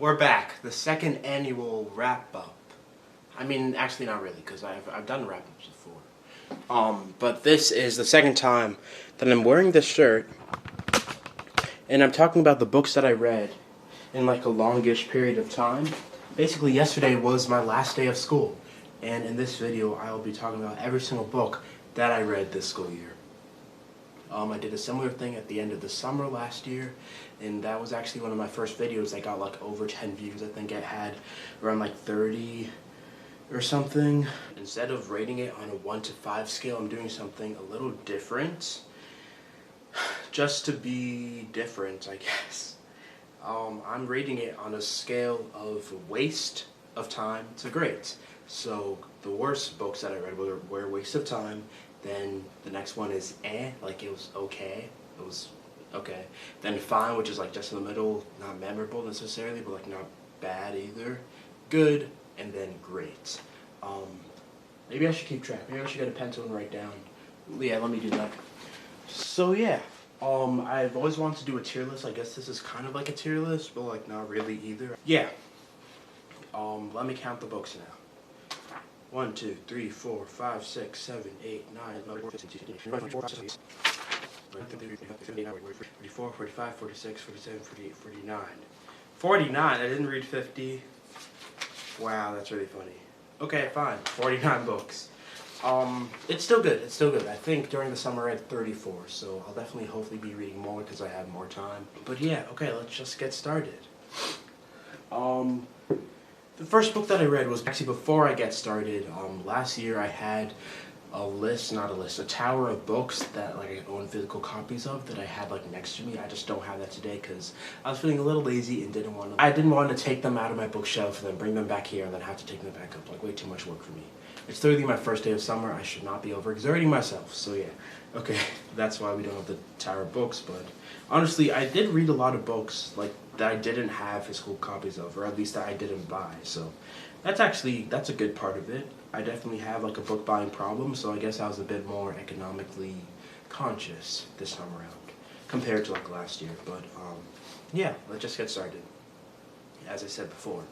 We're back. The second annual wrap-up. I mean, actually not really, because I've done wrap-ups before. But this is the second time that I'm wearing this shirt, and I'm talking about the books that I read in like a longish period of time. Basically, yesterday was my last day of school, and in this video, I will be talking about every single book that I read this school year. I did a similar thing at the end of the summer last year, and that was actually one of my first videos that got like over 10 views. I think it had around like 30 or something. Instead of rating it on a 1 to 5 scale, I'm doing something a little different. Just to be different, I guess. I'm rating it on a scale of waste of time to great. So the worst books that I read were waste of time. Then the next one is like it was okay. It was okay. Then fine, which is like just in the middle, not memorable necessarily, but like not bad either. Good, and then great. Maybe I should keep track. Maybe I should get a pencil and write down. Yeah, let me do that. So yeah, I've always wanted to do a tier list. I guess this is kind of like a tier list, but like not really either. Yeah. Let me count the books now. 1, 2, 3, 4, 5, 6, 7, 8, 9, 44, 45, 46, 47, 48, 49. 49, I didn't read 50. Wow, that's really funny. Okay, fine. 49 books. It's still good. It's still good. I think during the summer I had 34, so I'll definitely hopefully be reading more because I have more time. But yeah, okay, let's just get started. The first book that I read was actually before I get started. Last year I had a tower of books that like I own physical copies of that I had like next to me. I just don't have that today because I was feeling a little lazy and didn't want to take them out of my bookshelf and then bring them back here and then have to take them back up. Like way too much work for me. It's literally my first day of summer. I should not be overexerting myself. So yeah, okay, that's why we don't have the tower of books. But honestly, I did read a lot of books like that I didn't have physical copies of, or at least that I didn't buy. So that's a good part of it. I definitely have like a book buying problem, so I guess I was a bit more economically conscious this time around compared to like last year. But yeah, let's just get started. As I said before,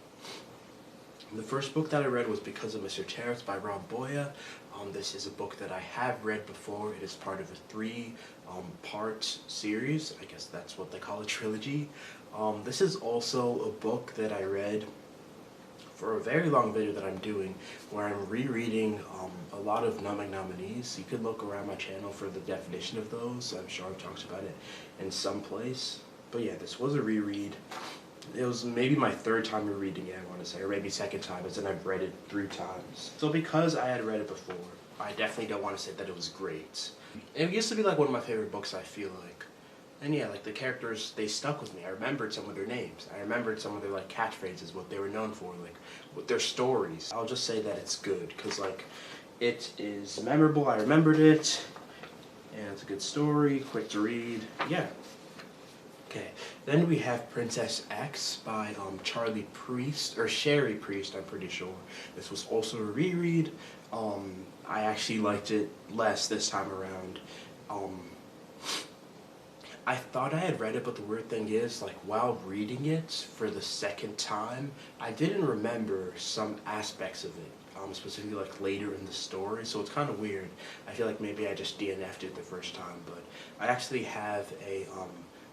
the first book that I read was Because of Mr. Terupt by Rob Boya. This is a book that I have read before. It is part of a 3-part series. I guess that's what they call a trilogy. This is also a book that I read for a very long video that I'm doing where I'm rereading a lot of nominees. You could look around my channel for the definition of those. I'm sure I've talked about it in some place. But yeah, this was a reread. It was maybe my 3rd time rereading it, I want to say, or maybe 2nd time, but then I've read it 3 times. So because I had read it before, I definitely don't want to say that it was great. It used to be like one of my favorite books, I feel like. And yeah, like the characters, they stuck with me. I remembered some of their names. I remembered some of their like catchphrases, what they were known for, like what their stories. I'll just say that it's good, because like it is memorable, I remembered it, and it's a good story, quick to read, yeah. Okay, then we have Princess X by Sherry Priest, I'm pretty sure. This was also a reread. I actually liked it less this time around. I thought I had read it, but the weird thing is, like, while reading it for the 2nd time, I didn't remember some aspects of it, specifically, like, later in the story, so it's kind of weird. I feel like maybe I just DNF'd it the first time, but I actually have a,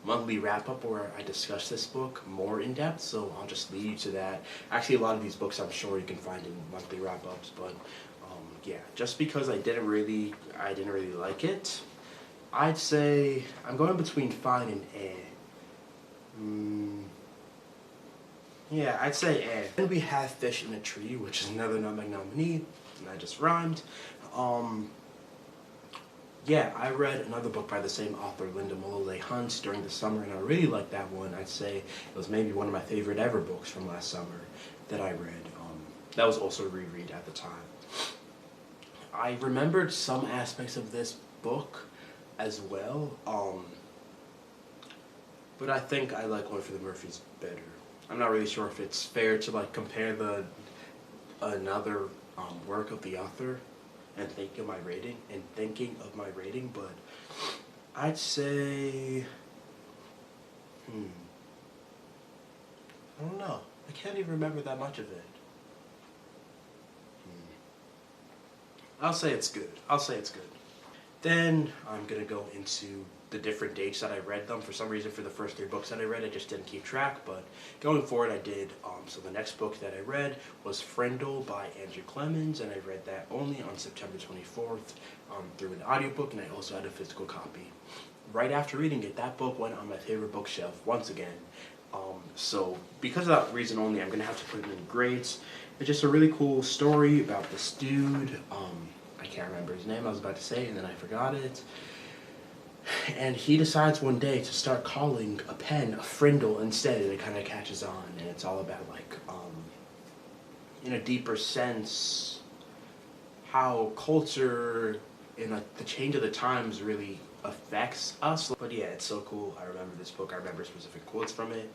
monthly wrap-up where I discuss this book more in depth, so I'll just lead you to that. Actually, a lot of these books I'm sure you can find in monthly wrap-ups, but yeah, just because I didn't really like it, I'd say I'm going between fine and yeah, I'd say Then we have Fish in a Tree, which is another nominee, and I just rhymed. Yeah, I read another book by the same author, Linda Malole Hunt, during the summer, and I really liked that one. I'd say it was maybe one of my favorite ever books from last summer that I read. That was also a reread at the time. I remembered some aspects of this book as well, but I think I like One for the Murphys better. I'm not really sure if it's fair to like compare another work of the author and thinking of my rating, but I'd say I don't know. I can't even remember that much of it. I'll say it's good. I'll say it's good. Then I'm going to go into the different dates that I read them. For some reason, for the first 3 books that I read, I just didn't keep track, but going forward, I did. So the next book that I read was Frindle by Andrew Clemens, and I read that only on September 24th through an audiobook, and I also had a physical copy. Right after reading it, that book went on my favorite bookshelf once again. So because of that reason only, I'm going to have to put it in grades. It's just a really cool story about this dude. I can't remember his name, I was about to say, and then I forgot it. And he decides one day to start calling a pen a frindle instead, and it kind of catches on, and it's all about, like, in a deeper sense, how culture and like the change of the times really affects us. But yeah, it's so cool. I remember this book. I remember specific quotes from it.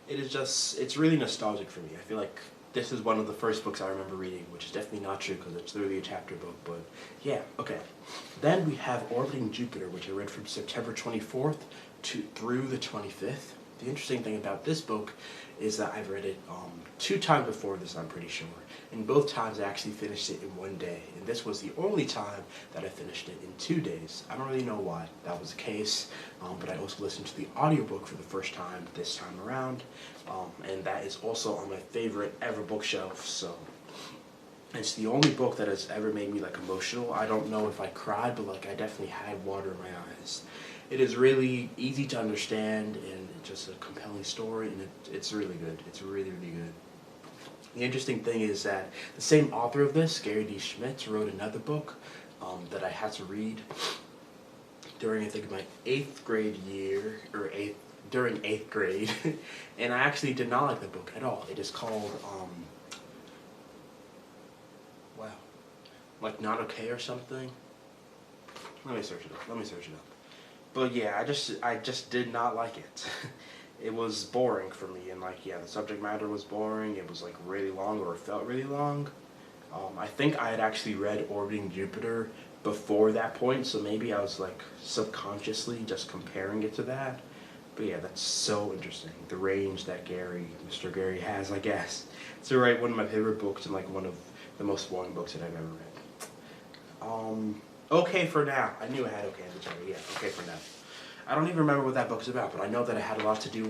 It is just, it's really nostalgic for me. I feel like this is one of the first books I remember reading, which is definitely not true because it's literally a chapter book, but yeah, okay. Then we have Orbiting Jupiter, which I read from September 24th through the 25th. The interesting thing about this book is that I've read it 2 times before this, I'm pretty sure. And both times I actually finished it in 1 day. And this was the only time that I finished it in 2 days. I don't really know why that was the case, but I also listened to the audiobook for the first time this time around. And that is also on my favorite ever bookshelf, so it's the only book that has ever made me like emotional. I don't know if I cried, but like I definitely had water in my eyes. It is really easy to understand, and it's just a compelling story, and it's really good. It's really, really good. The interesting thing is that the same author of this, Gary D. Schmitz, wrote another book that I had to read during, I think, my 8th grade year, or during 8th grade, and I actually did not like the book at all. It is called, wow, like Not Okay or something. Let me search it up. But yeah, I just did not like it. It was boring for me, and like, yeah, the subject matter was boring. It was like really long, or it felt really long. I think I had actually read Orbiting Jupiter before that point, so maybe I was like subconsciously just comparing it to that. But yeah, that's so interesting. The range that Mr. Gary has, I guess, to write one of my favorite books and like one of the most boring books that I've ever read. Okay for Now. I knew I had Okay in the title. Yeah, Okay for Now. I don't even remember what that book's about, but I know that it had a lot to do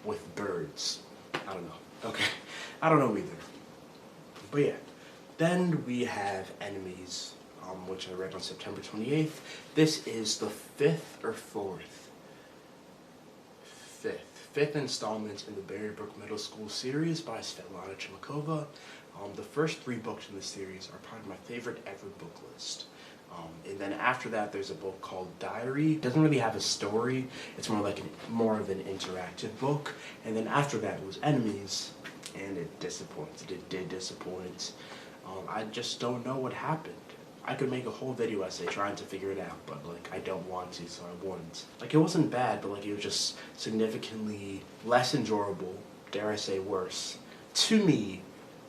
with birds. I don't know. Okay. I don't know either. But yeah. Then we have Enemies, which I read on September 28th. This is the 5th or 4th? 5th installment in the Berry Brook Middle School series by Svetlana Chmakova. The first 3 books in this series are part of my favorite ever book list. And then after that, there's a book called Diary. It doesn't really have a story. It's more of an interactive book. And then after that was Enemies, and it disappointed. It did disappoint. I just don't know what happened. I could make a whole video essay trying to figure it out, but like I don't want to, so I won't. Like, it wasn't bad, but like it was just significantly less enjoyable, dare I say worse, to me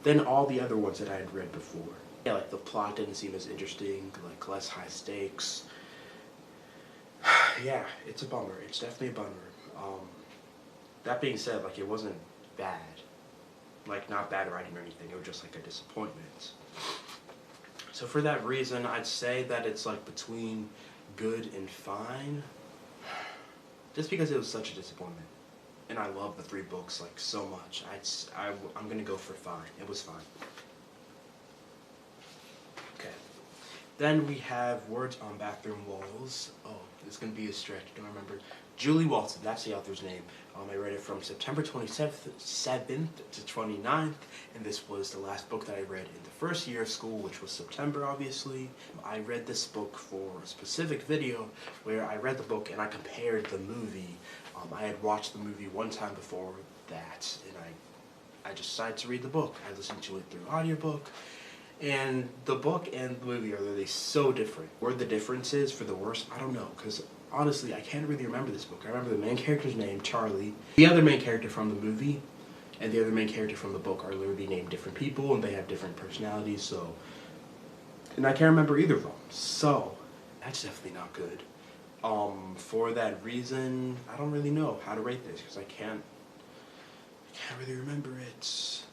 than all the other ones that I had read before. Yeah, like the plot didn't seem as interesting, like less high stakes. Yeah, it's a bummer. It's definitely a bummer. That being said, like it wasn't bad. Like not bad writing or anything, it was just like a disappointment. So for that reason, I'd say that it's like between good and fine. Just because it was such a disappointment. And I love the 3 books like so much. I'm gonna go for fine. It was fine. Okay. Then we have Words on Bathroom Walls. Oh, it's gonna be a stretch. I don't remember. Julie Walton, that's the author's name. I read it from September 27th to 29th, and this was the last book that I read in the first year of school, which was September, obviously. I read this book for a specific video where I read the book and I compared the movie. I had watched the movie one time before that, and I just decided to read the book. I listened to it through audiobook, and the book and the movie are literally so different. Where the difference is for the worse, I don't know, because honestly, I can't really remember this book. I remember the main character's name, Charlie. The other main character from the movie and the other main character from the book are literally named different people, and they have different personalities, so... And I can't remember either of them, so that's definitely not good. For that reason, I don't really know how to rate this, because I can't Can't really remember it.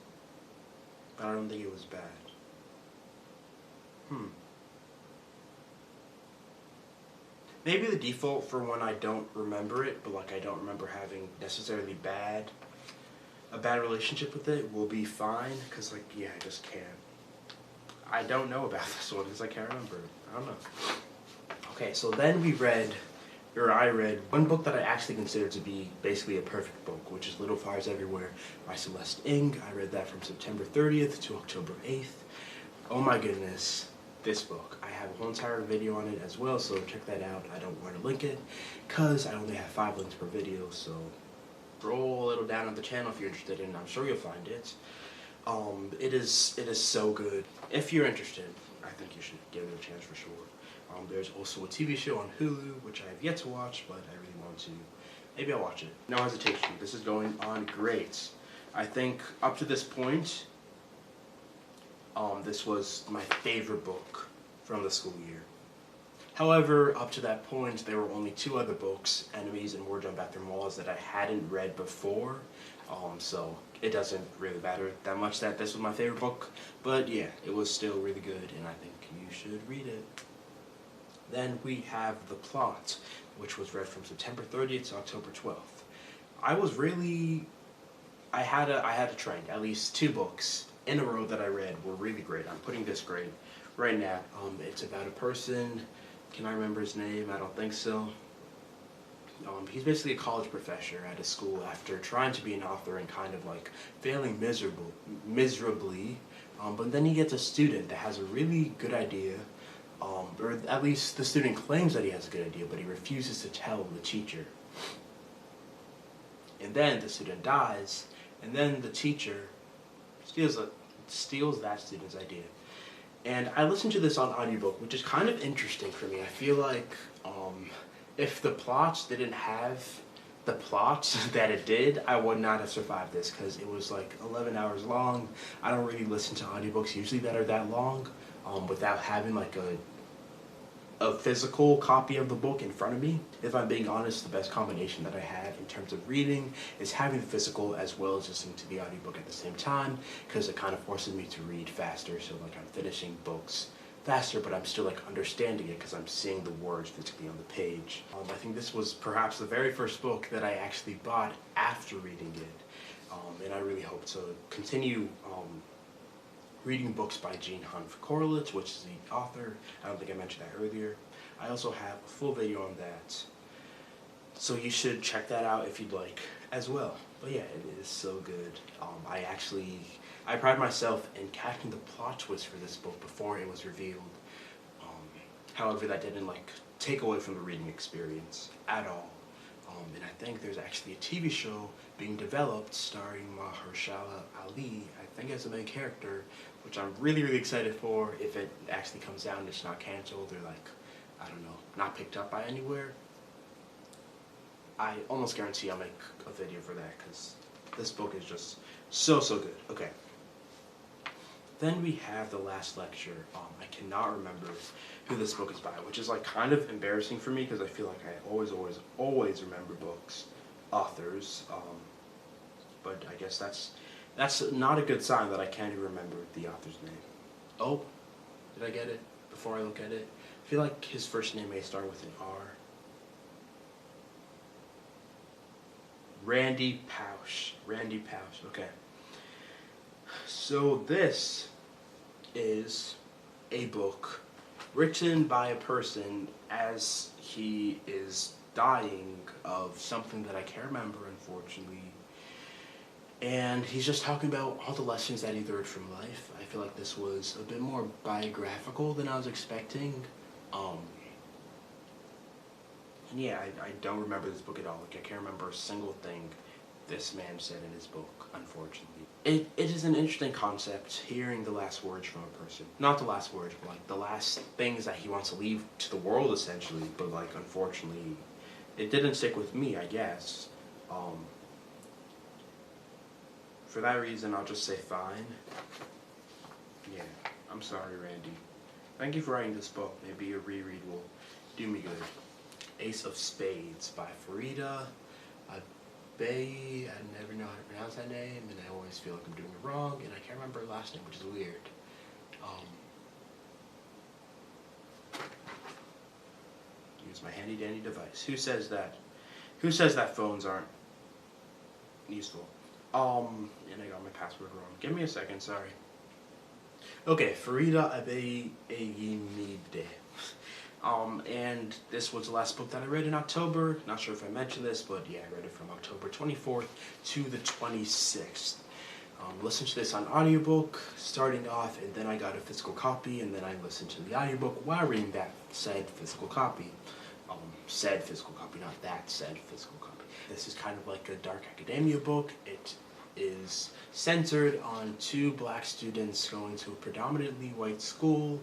But I don't think it was bad. Maybe the default for when I don't remember it, but like I don't remember having necessarily a bad relationship with it will be fine, because like, yeah, I just can't. I don't know about this one because I can't remember it. I don't know. Okay, so then I read one book that I actually consider to be basically a perfect book, which is Little Fires Everywhere by Celeste Ng. I read that from September 30th to October 8th. Oh my goodness, this book. I have a whole entire video on it as well, so check that out. I don't want to link it because I only have 5 links per video, so roll a little down on the channel if you're interested, and I'm sure you'll find it. It is so good. If you're interested, I think you should give it a chance for sure. There's also a TV show on Hulu, which I have yet to watch, but I really want to. Maybe I'll watch it. No hesitation. This is going on great. I think up to this point, this was my favorite book from the school year. However, up to that point, there were only 2 other books, Enemies and War Jump After Walls, that I hadn't read before. So it doesn't really matter that much that this was my favorite book. But yeah, it was still really good, and I think you should read it. Then we have The Plot, which was read from September 30th to October 12th. I had a trend. At least 2 books in a row that I read were really great. I'm putting this grade right now. It's about a person. Can I remember his name? I don't think so. He's basically a college professor at a school after trying to be an author and kind of like failing miserably. But then he gets a student that has a really good idea. Or at least the student claims that he has a good idea, but he refuses to tell the teacher. And then the student dies, and then the teacher steals that student's idea. And I listened to this on audiobook, which is kind of interesting for me. I feel like if the plots didn't have the plot that it did, I would not have survived this, because it was like 11 hours long. I don't really listen to audiobooks usually that are that long without having like a physical copy of the book in front of me. If I'm being honest, the best combination that I have in terms of reading is having the physical as well as listening to the audiobook at the same time, because it kind of forces me to read faster, so like I'm finishing books faster, but I'm still like understanding it because I'm seeing the words physically on the page. I think this was perhaps the very first book that I actually bought after reading it, and I really hope to continue reading books by Jean Hunt Corlett, which is the author. I don't think I mentioned that earlier. I also have a full video on that, so you should check that out if you'd like as well. But yeah, it is so good. I pride myself in catching the plot twist for this book before it was revealed. However, that didn't like take away from the reading experience at all. And I think there's actually a TV show being developed starring Mahershala Ali, I think, as the main character, which I'm really, really excited for if it actually comes out and it's not canceled or like, I don't know, not picked up by anywhere. I almost guarantee I'll make a video for that because this book is just so good. Okay. Then we have the last lecture. I cannot remember who this book is by, which is like kind of embarrassing for me because I feel like I always remember books, authors. But I guess that's not a good sign that I can't even remember the author's name. Oh, did I get it before I look at it? I feel like his first name may start with an R. Randy Pausch. Okay. So this is a book written by a person as he is dying of something that I can't remember, unfortunately. And he's just talking about all the lessons that he learned from life. I feel like this was a bit more biographical than I was expecting. And yeah, I don't remember this book at all. Like, I can't remember a single thing this man said in his book, unfortunately. It is an interesting concept, hearing the last words from a person. Not the last words, but like the last things that he wants to leave to the world, essentially. But like, unfortunately, it didn't stick with me, I guess. For that reason, I'll just say fine. Yeah, I'm sorry, Randy. Thank you for writing this book. Maybe a reread will do me good. Ace of Spades by Farida. Bay, I never know how to pronounce that name, and I always feel like I'm doing it wrong, and I can't remember her last name, which is weird. Use my handy dandy device. Who says that? Who says that phones aren't useful? And I got my password wrong. Give me a second, sorry. Okay, Farida Abeymide. And this was the last book that I read in October. Not sure if I mentioned this, but yeah, I read it from October 24th to the 26th. Listened to this on audiobook, starting off, and then I got a physical copy, and then I listened to the audiobook while reading that said physical copy. Said physical copy, not that said physical copy. This is kind of like a dark academia book. It is centered on two black students going to a predominantly white school.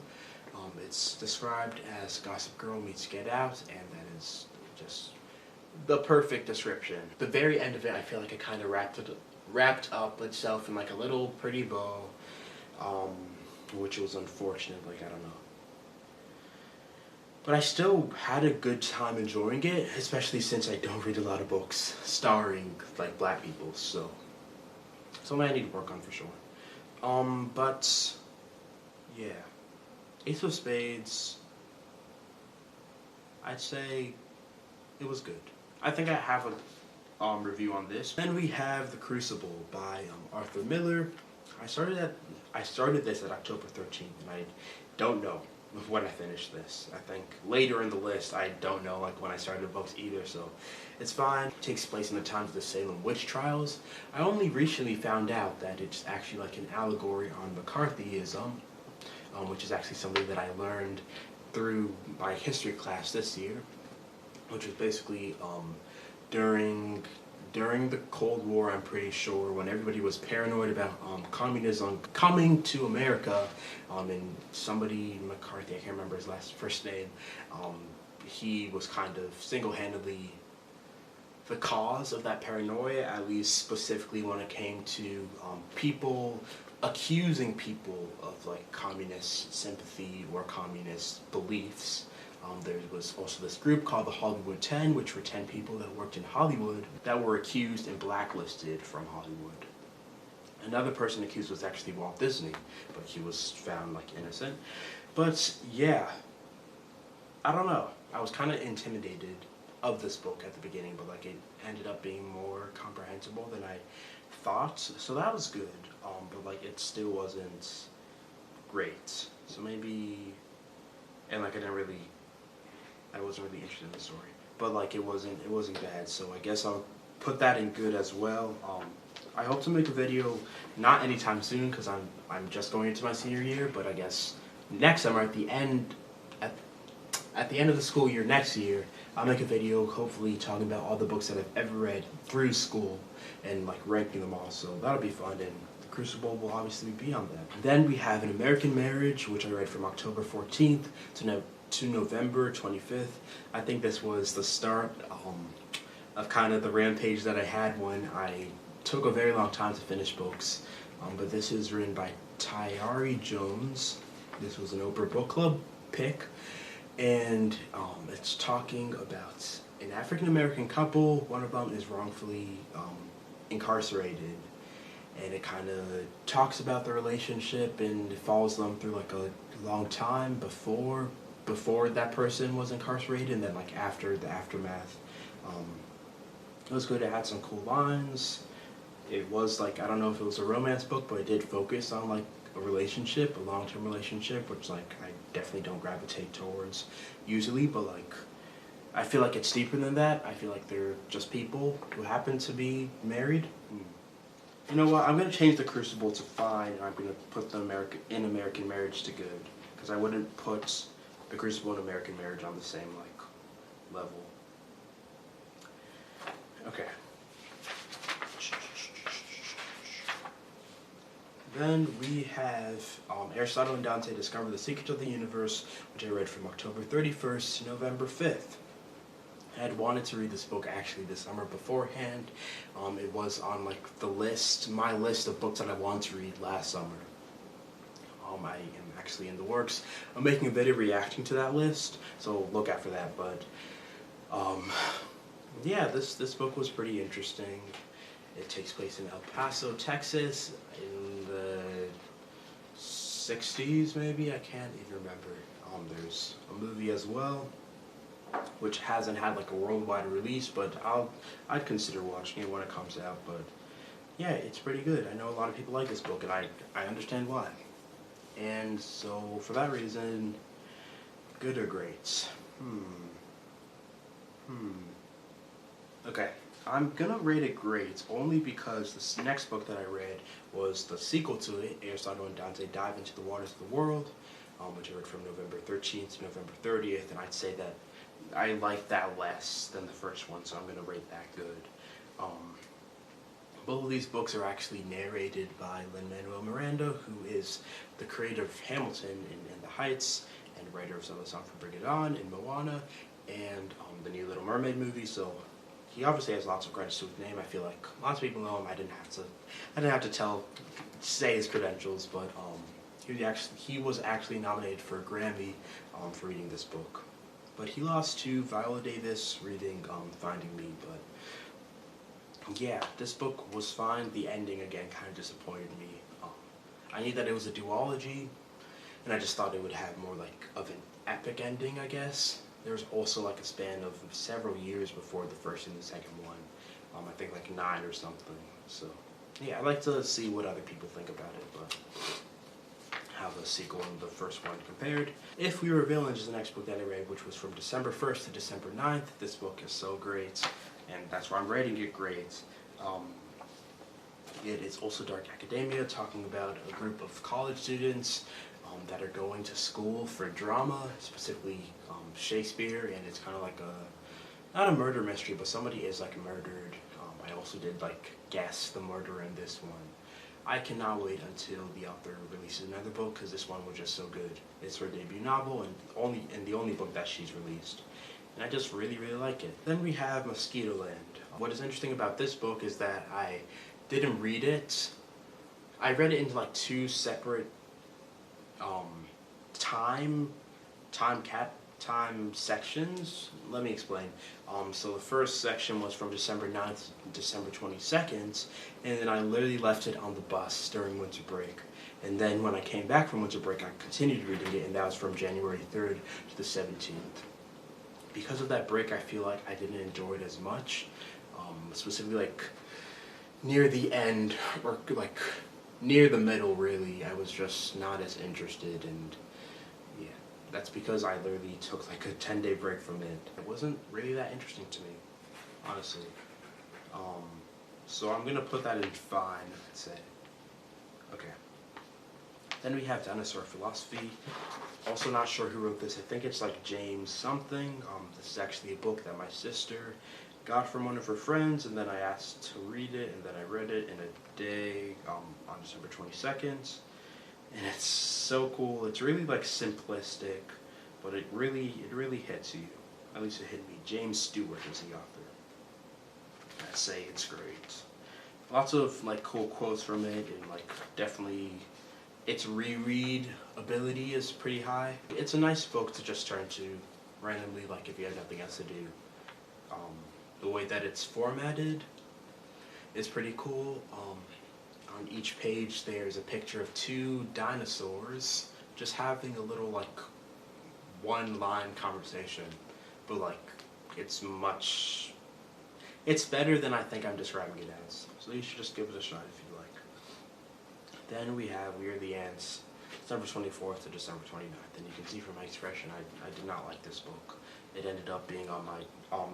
It's described as Gossip Girl meets Get Out, and that is just the perfect description. The very end of it, I feel like it kind of wrapped up itself in like a little pretty bow, which was unfortunate, like, I don't know. But I still had a good time enjoying it, especially since I don't read a lot of books starring like black people, so something I need to work on for sure. But yeah, Ace of Spades, I'd say it was good. I think I have a review on this. Then we have The Crucible by Arthur Miller. I started this at October 13th, and I don't know when I finished this. I think later in the list, I don't know like when I started the books either, so it's fine. It takes place in the times of the Salem witch trials. I only recently found out that it's actually like an allegory on McCarthyism, which is actually something that I learned through my history class this year, which was basically during the Cold War, I'm pretty sure, when everybody was paranoid about communism coming to America, and somebody, McCarthy, I can't remember his first name, he was kind of single-handedly the cause of that paranoia, at least specifically when it came to people accusing people of like communist sympathy or communist beliefs. There was also this group called the Hollywood 10, which were 10 people that worked in Hollywood that were accused and blacklisted from Hollywood. Another person accused was actually Walt Disney, but he was found like innocent. But yeah, I don't know. I was kind of intimidated of this book at the beginning, but like it ended up being more comprehensible than I thought, so that was good. But like it still wasn't great. So maybe, and like I wasn't really interested in the story, but like it wasn't bad, so I guess I'll put that in good as well. I hope to make a video not anytime soon because I'm just going into my senior year, but I guess next summer at the end of the school year next year, I'll make a video hopefully talking about all the books that I've ever read through school and like ranking them all, so that'll be fun, and The Crucible will obviously be on that. Then we have An American Marriage, which I read from October 14th to November 25th. I think this was the start of kind of the rampage that I had when I took a very long time to finish books. But this is written by Tayari Jones. This was an Oprah Book Club pick. And it's talking about an African-American couple. One of them is wrongfully incarcerated. And it kind of talks about the relationship and it follows them through like a long time before that person was incarcerated, and then like after the aftermath. It was good. It had some cool lines. It was like, I don't know if it was a romance book, but it did focus on like a relationship, a long-term relationship, which like I definitely don't gravitate towards usually, but like I feel like it's deeper than that. I feel like they're just people who happen to be married. You know what? I'm gonna change The Crucible to fine, and I'm gonna put the American Marriage to good, because I wouldn't put The Crucible and American Marriage on the same like level. Okay. Then we have Aristotle and Dante Discover the Secrets of the Universe, which I read from October 31st to November 5th. I had wanted to read this book actually this summer beforehand. It was on like my list of books that I wanted to read last summer. I am actually in the works. I'm making a video reacting to that list, so look out for that. But Yeah, this book was pretty interesting. It takes place in El Paso, Texas, in the 60s, maybe. I can't even remember. There's a movie as well, which hasn't had like a worldwide release, but I'd consider watching it when it comes out. But yeah, it's pretty good. I know a lot of people like this book, and I understand why. And so for that reason, good or great? Okay, I'm gonna rate it great only because this next book that I read was the sequel to it, Aristotle and Dante Dive into the Waters of the World, which I read from November 13th to November 30th, and I'd say that I like that less than the first one, so I'm gonna rate that good. Both of these books are actually narrated by Lin-Manuel Miranda, who is the creator of Hamilton in The Heights, and writer of some of the songs from Bring It On in Moana, and the new Little Mermaid movie, so he obviously has lots of credits to his name. I feel like lots of people know him. I didn't have to say his credentials, but he was actually nominated for a Grammy for reading this book. But he lost to Viola Davis reading Finding Me, but yeah, this book was fine. The ending, again, kind of disappointed me. I knew that it was a duology, and I just thought it would have more like of an epic ending, I guess. There was also like a span of several years before the first and the second one. I think like 9 or something. So yeah, I'd like to see what other people think about it, but how the sequel and the first one compared. If We Were Villains is the next book that I read, which was from December 1st to December 9th. This book is so great, and that's why I'm rating it great. It is also dark academia, talking about a group of college students that are going to school for drama, specifically Shakespeare, and it's kind of like not a murder mystery, but somebody is like murdered. I also did like guess the murderer in this one. I cannot wait until the author releases another book, because this one was just so good. It's her debut novel and the only book that she's released. And I just really, really like it. Then we have Mosquitoland. What is interesting about this book is that I didn't read it. I read it in like 2 separate time sections. Let me explain. So the first section was from December 9th to December 22nd, and then I literally left it on the bus during winter break. And then when I came back from winter break, I continued reading it, and that was from January 3rd to the 17th. Because of that break, I feel like I didn't enjoy it as much, specifically like near the end, or like near the middle really, I was just not as interested, and yeah, that's because I literally took like a 10-day break from it. It wasn't really that interesting to me, honestly. So I'm gonna put that in fine, I'd say. Okay. Then we have Dinosaur Philosophy. Also not sure who wrote this. I think it's like James something. This is actually a book that my sister got from one of her friends, and then I asked to read it, and then I read it in a day on December 22nd. And it's so cool. It's really like simplistic, but it really hits you. At least it hit me. James Stewart is the author. I say it's great. Lots of like cool quotes from it, and like definitely its reread ability is pretty high. It's a nice book to just turn to randomly, like if you have nothing else to do. The way that it's formatted is pretty cool. On each page there's a picture of 2 dinosaurs just having a little like one-line conversation, but like it's better than I think I'm describing it as. So you should just give it a shot if you like. Then we have We Are the Ants, December 24th to December 29th, and you can see from my expression I did not like this book. It ended up being on my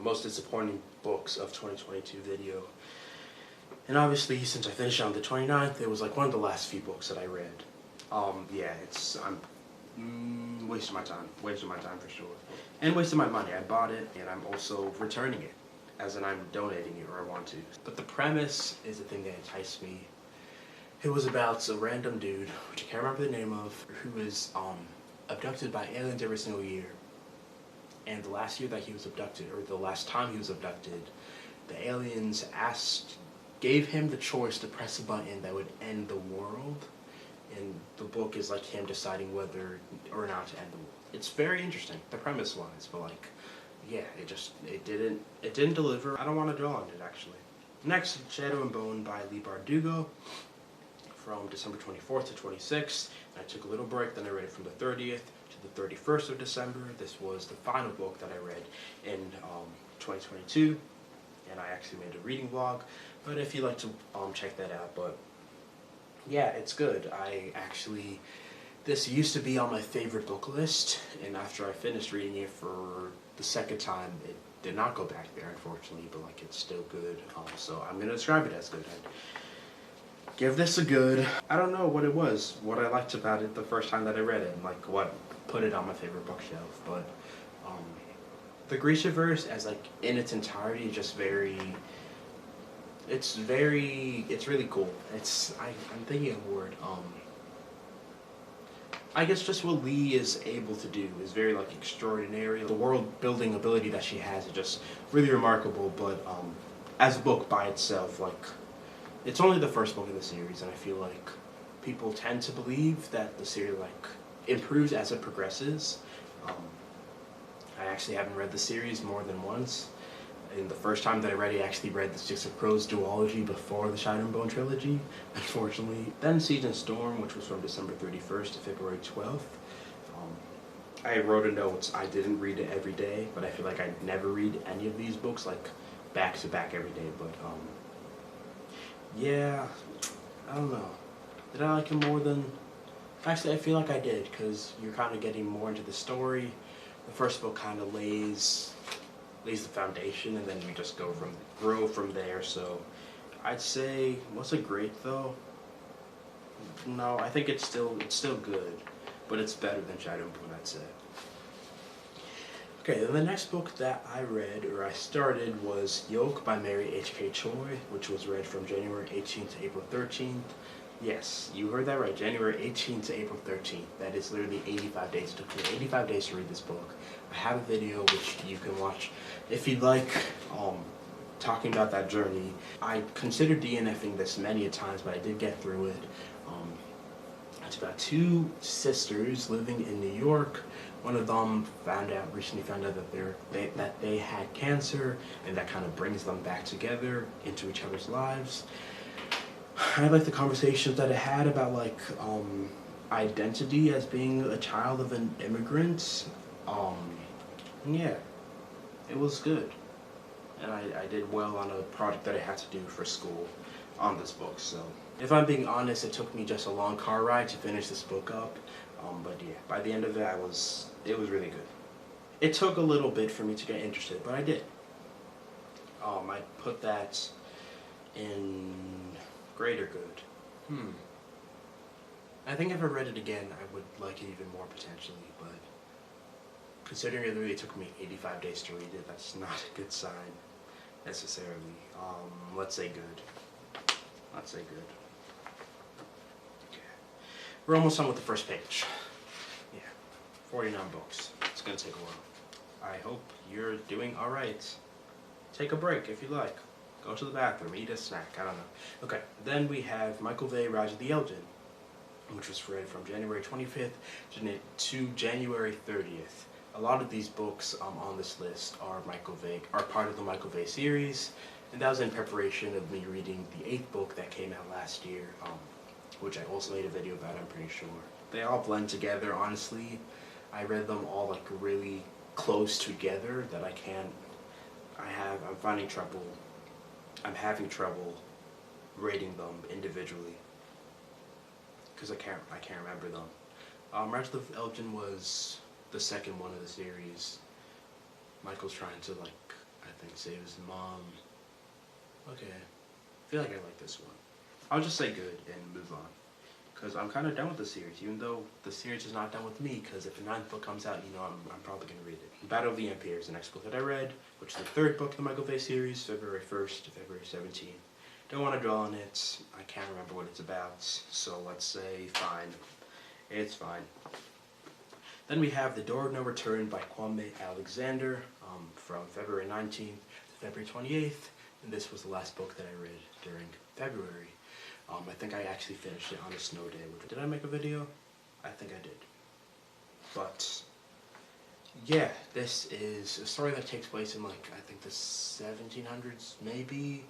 most disappointing books of 2022 video. And obviously, since I finished on the 29th, it was like one of the last few books that I read. Yeah, I'm wasting my time for sure. And wasting my money. I bought it, and I'm also returning it, as in I'm donating it, or I want to. But the premise is the thing that enticed me. It was about a random dude, which I can't remember the name of, who is abducted by aliens every single year. And the last year that he was abducted, or the last time he was abducted, the aliens gave him the choice to press a button that would end the world. And the book is like him deciding whether or not to end the world. It's very interesting, the premise-wise, but like, yeah, it didn't deliver. I don't want to dwell on it actually. Next, Shadow and Bone by Lee Bardugo from December 24th to 26th. I took a little break, then I read it from the 30th to the 31st of December. This was the final book that I read in 2022, and I actually made a reading vlog, but if you'd like to check that out. But yeah, it's good. This used to be on my favorite book list, and after I finished reading it for the second time, it did not go back there, unfortunately, but like it's still good. So I'm going to describe it as good. I'd give this a good, I don't know what it was, what I liked about it the first time that I read it, and like what put it on my favorite bookshelf. But the Grishaverse as like in its entirety is just it's really cool. I'm thinking of a word. I guess just what Lee is able to do is very like extraordinary. The world building ability that she has is just really remarkable. But as a book by itself, like it's only the first book in the series, and I feel like people tend to believe that the series like improves as it progresses. I actually haven't read the series more than once. And the first time that I read it, I actually read the Six of Crows duology before the Shadow and Bone trilogy, unfortunately. Then Siege and Storm, which was from December 31st to February 12th. I wrote a note. I didn't read it every day, but I feel like I never read any of these books like back to back every day. But yeah, I don't know. Did I like it more than... Actually, I feel like I did, because you're kind of getting more into the story. The first book kind of lays the foundation, and then you just grow from there. So I'd say, was it great though? No, I think it's still good, but it's better than Shadow and Bone, I'd say. Okay, then the next book that I read, or I started, was Yolk by Mary H.K. Choi, which was read from January 18th to April 13th. Yes, you heard that right, January 18th to April 13th. That is literally 85 days. It took me 85 days to read this book. I have a video which you can watch if you'd like, talking about that journey. I considered DNFing this many a times, but I did get through it. It's about two sisters living in New York. One of them recently found out that they had cancer, and that kind of brings them back together into each other's lives. I like the conversations that it had about like identity as being a child of an immigrant. Yeah, it was good, and I did well on a project that I had to do for school on this book. So if I'm being honest, it took me just a long car ride to finish this book up. But yeah, by the end of it, it was really good. It took a little bit for me to get interested, but I did. I put that in greater good. I think if I read it again, I would like it even more potentially, but considering it really took me 85 days to read it, that's not a good sign, necessarily. Let's say good. Let's say good. Okay. We're almost done with the first page. Yeah, 49 books. It's gonna take a while. I hope you're doing alright. Take a break if you like. Go to the bathroom, eat a snack, I don't know. Okay, then we have Michael Vey, Rise of the Elgen, which was read from January 25th to January 30th. A lot of these books on this list are part of the Michael Vey series, and that was in preparation of me reading the 8th book that came out last year, which I also made a video about, I'm pretty sure. They all blend together, honestly. I read them all like really close together that I'm having trouble rating them individually because I can't remember them. Rise of the Elgen was the second one of the series. Michael's trying to I think save his mom. Okay, I feel like I like this one. I'll just say good and move on, because I'm kind of done with the series, even though the series is not done with me, because if the 9th book comes out, I'm probably going to read it. Battle of the Ampere is the next book that I read, which is the 3rd book of the Michael Vey series, February 1st to February 17th. Don't want to dwell on it, I can't remember what it's about, so let's say fine. It's fine. Then we have The Door of No Return by Kwame Alexander, from February 19th to February 28th, and this was the last book that I read during February. I think I actually finished it on a snow day. Did I make a video? I think I did. But Yeah, this is a story that takes place in like I think the 1700s, maybe,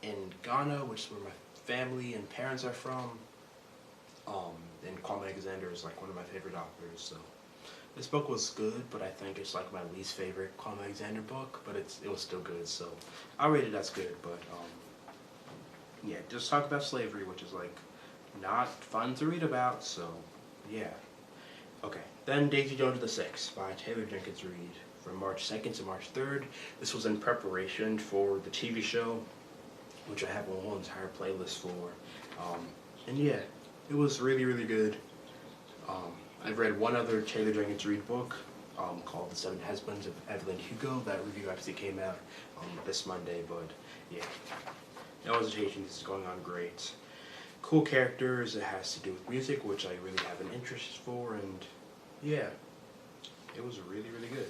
in Ghana, which is where my family and parents are from. And Kwame Alexander is like one of my favorite authors. So this book was good, but I think it's like my least favorite Kwame Alexander book. But it was still good, so I rate it as good. But yeah, just talk about slavery, which is like not fun to read about. So yeah. Okay, then Daisy Jones and the Six by Taylor Jenkins Reid from March 2nd to March 3rd. This was in preparation for the TV show, which I have a whole entire playlist for. And yeah, it was really, really good. I've read one other Taylor Jenkins Reid book called The Seven Husbands of Evelyn Hugo. That review actually came out this Monday, but yeah, no hesitation, this is going on great. Cool characters, it has to do with music, which I really have an interest for, and yeah, it was really, really good.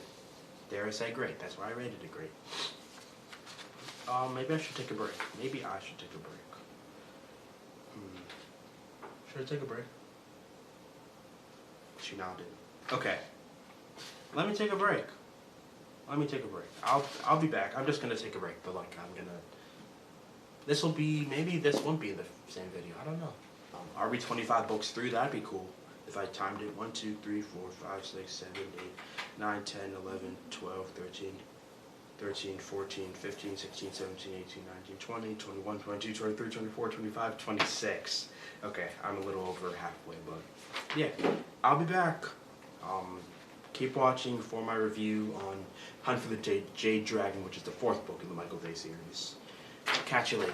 Dare I say great, that's why I rated it great. Maybe I should take a break. Maybe I should take a break. Should I take a break? She nodded. Okay. Let me take a break. Let me take a break. I'll be back. I'm just gonna take a break, but like I'm gonna. This will be, maybe this won't be in the same video. I don't know. I'll read 25 books through. That'd be cool. If I timed it. 1, 2, 3, 4, 5, 6, 7, 8, 9, 10, 11, 12, 13, 13, 14, 15, 16, 17, 18, 19, 20, 21, 22, 23, 24, 25, 26. Okay, I'm a little over halfway, but yeah, I'll be back. Keep watching for my review on Hunt for the Jade Dragon, which is the 4th book in the Michael Bay series. Catch you later.